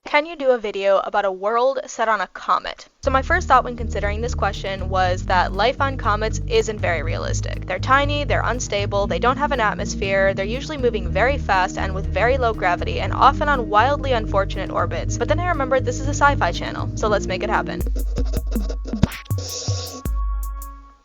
Can you do a video about a world set on a comet? So my first thought when considering this question was that life on comets isn't very realistic. They're tiny, they're unstable, they don't have an atmosphere, they're usually moving very fast and with very low gravity and often on wildly unfortunate orbits. But then I remembered this is a sci-fi channel, so let's make it happen.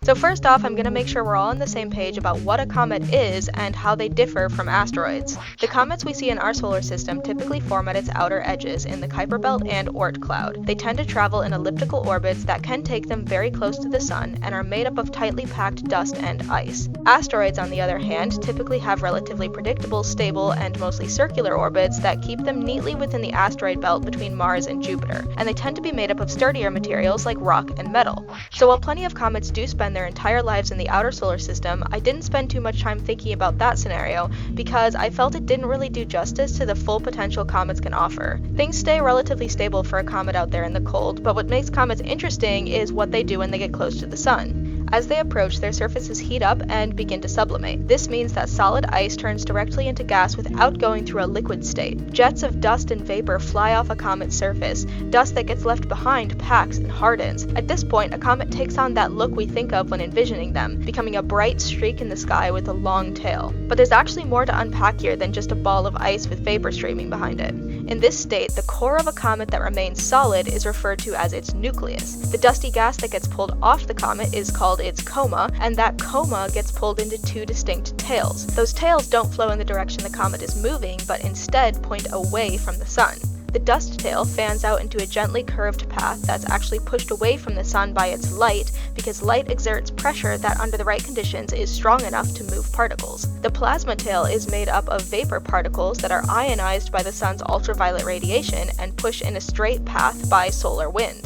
So first off, I'm going to make sure we're all on the same page about what a comet is and how they differ from asteroids. The comets we see in our solar system typically form at its outer edges in the Kuiper Belt and Oort cloud. They tend to travel in elliptical orbits that can take them very close to the sun and are made up of tightly packed dust and ice. Asteroids, on the other hand, typically have relatively predictable, stable, and mostly circular orbits that keep them neatly within the asteroid belt between Mars and Jupiter, and they tend to be made up of sturdier materials like rock and metal. So while plenty of comets do spend their entire lives in the outer solar system, I didn't spend too much time thinking about that scenario because I felt it didn't really do justice to the full potential comets can offer. Things stay relatively stable for a comet out there in the cold, but what makes comets interesting is what they do when they get close to the sun. As they approach, their surfaces heat up and begin to sublimate. This means that solid ice turns directly into gas without going through a liquid state. Jets of dust and vapor fly off a comet's surface. Dust that gets left behind packs and hardens. At this point, a comet takes on that look we think of when envisioning them, becoming a bright streak in the sky with a long tail. But there's actually more to unpack here than just a ball of ice with vapor streaming behind it. In this state, the core of a comet that remains solid is referred to as its nucleus. The dusty gas that gets pulled off the comet is called its coma, and that coma gets pulled into two distinct tails. Those tails don't flow in the direction the comet is moving, but instead point away from the sun. The dust tail fans out into a gently curved path that's actually pushed away from the sun by its light because light exerts pressure that under the right conditions is strong enough to move particles. The plasma tail is made up of vapor particles that are ionized by the sun's ultraviolet radiation and pushed in a straight path by solar wind.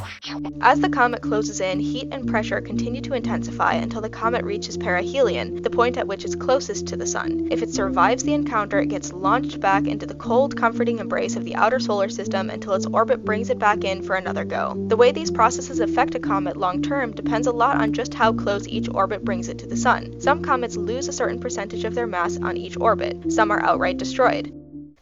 As the comet closes in, heat and pressure continue to intensify until the comet reaches perihelion, the point at which it's closest to the sun. If it survives the encounter, it gets launched back into the cold, comforting embrace of the outer solar system until its orbit brings it back in for another go. The way these processes affect a comet long term depends a lot on just how close each orbit brings it to the sun. Some comets lose a certain percentage of their mass on each orbit. Some are outright destroyed.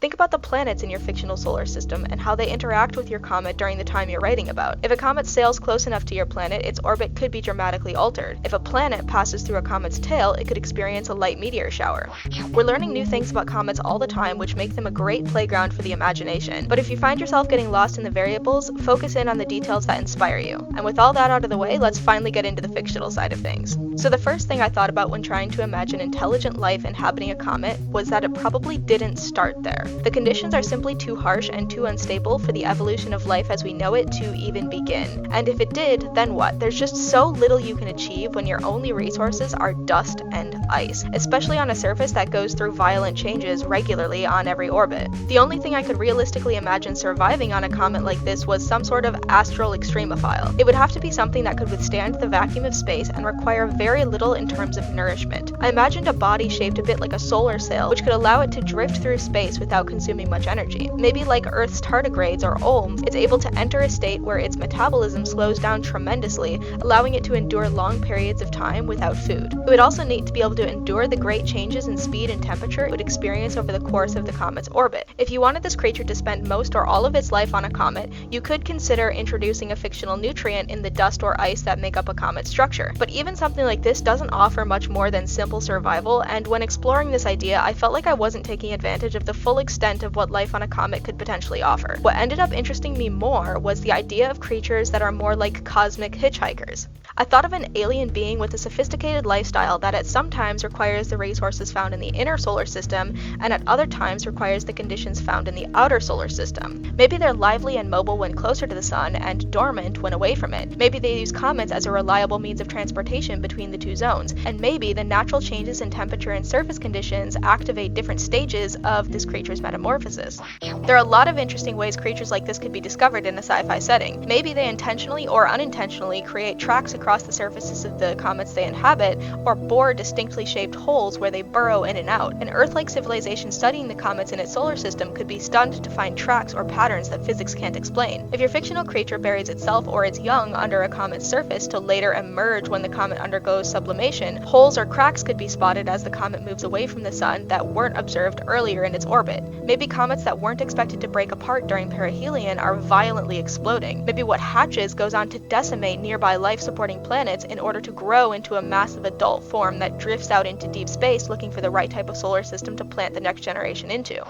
Think about the planets in your fictional solar system and how they interact with your comet during the time you're writing about. If a comet sails close enough to your planet, its orbit could be dramatically altered. If a planet passes through a comet's tail, it could experience a light meteor shower. We're learning new things about comets all the time, which make them a great playground for the imagination. But if you find yourself getting lost in the variables, focus in on the details that inspire you. And with all that out of the way, let's finally get into the fictional side of things. So the first thing I thought about when trying to imagine intelligent life inhabiting a comet was that it probably didn't start there. The conditions are simply too harsh and too unstable for the evolution of life as we know it to even begin. And if it did, then what? There's just so little you can achieve when your only resources are dust and ice, especially on a surface that goes through violent changes regularly on every orbit. The only thing I could realistically imagine surviving on a comet like this was some sort of Astral Extremophile. It would have to be something that could withstand the vacuum of space and require very little in terms of nourishment. I imagined a body shaped a bit like a solar sail, which could allow it to drift through space without consuming much energy. Maybe like Earth's tardigrades or olms, it's able to enter a state where its metabolism slows down tremendously, allowing it to endure long periods of time without food. It would also need to be able to endure the great changes in speed and temperature it would experience over the course of the comet's orbit. If you wanted this creature to spend most or all of its life on a comet, you could consider introducing a fictional nutrient in the dust or ice that make up a comet's structure. But even something like this doesn't offer much more than simple survival, and when exploring this idea, I felt like I wasn't taking advantage of the full extent of what life on a comet could potentially offer. What ended up interesting me more was the idea of creatures that are more like cosmic hitchhikers. I thought of an alien being with a sophisticated lifestyle that at some times requires the resources found in the inner solar system and at other times requires the conditions found in the outer solar system. Maybe they're lively and mobile when closer to the sun and dormant when away from it. Maybe they use comets as a reliable means of transportation between the two zones. And maybe the natural changes in temperature and surface conditions activate different stages of this creature's metamorphosis. There are a lot of interesting ways creatures like this could be discovered in a sci-fi setting. Maybe they intentionally or unintentionally create tracks across the surfaces of the comets they inhabit, or bore distinctly shaped holes where they burrow in and out. An Earth-like civilization studying the comets in its solar system could be stunned to find tracks or patterns that physics can't explain. If your fictional creature buries itself or its young under a comet's surface to later emerge when the comet undergoes sublimation, holes or cracks could be spotted as the comet moves away from the sun that weren't observed earlier in its orbit. comet. Maybe comets that weren't expected to break apart during perihelion are violently exploding. Maybe what hatches goes on to decimate nearby life-supporting planets in order to grow into a massive adult form that drifts out into deep space looking for the right type of solar system to plant the next generation into.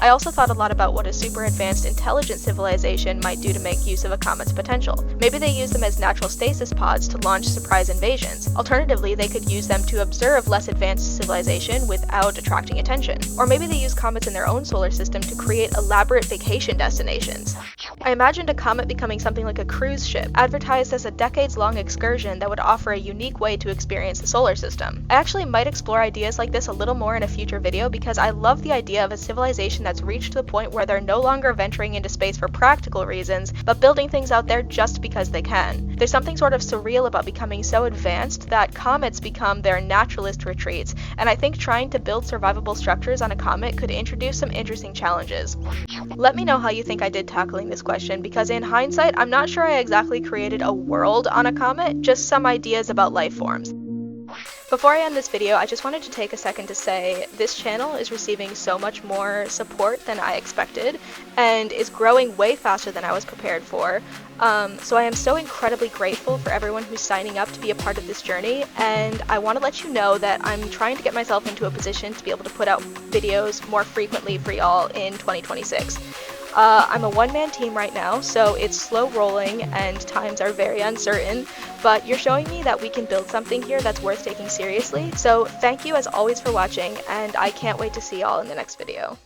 I also thought a lot about what a super advanced intelligent civilization might do to make use of a comet's potential. Maybe they use them as natural stasis pods to launch surprise invasions. Alternatively, they could use them to observe less advanced civilization without attracting attention. Or maybe they use comets in their own solar system to create elaborate vacation destinations. I imagined a comet becoming something like a cruise ship, advertised as a decades-long excursion that would offer a unique way to experience the solar system. I actually might explore ideas like this a little more in a future video because I love the idea of a civilization that's reached the point where they're no longer venturing into space for practical reasons, but building things out there just because they can. There's something sort of surreal about becoming so advanced that comets become their naturalist retreats, and I think trying to build survivable structures on a comet could introduce some interesting challenges. Let me know how you think I did tackling this question, because in hindsight, I'm not sure I exactly created a world on a comet, just some ideas about life forms. Before I end this video, I just wanted to take a second to say this channel is receiving so much more support than I expected and is growing way faster than I was prepared for. So I am so incredibly grateful for everyone who's signing up to be a part of this journey, and I want to let you know that I'm trying to get myself into a position to be able to put out videos more frequently for y'all in 2026. I'm a one-man team right now, so it's slow rolling and times are very uncertain, but you're showing me that we can build something here that's worth taking seriously, so thank you as always for watching, and I can't wait to see y'all in the next video.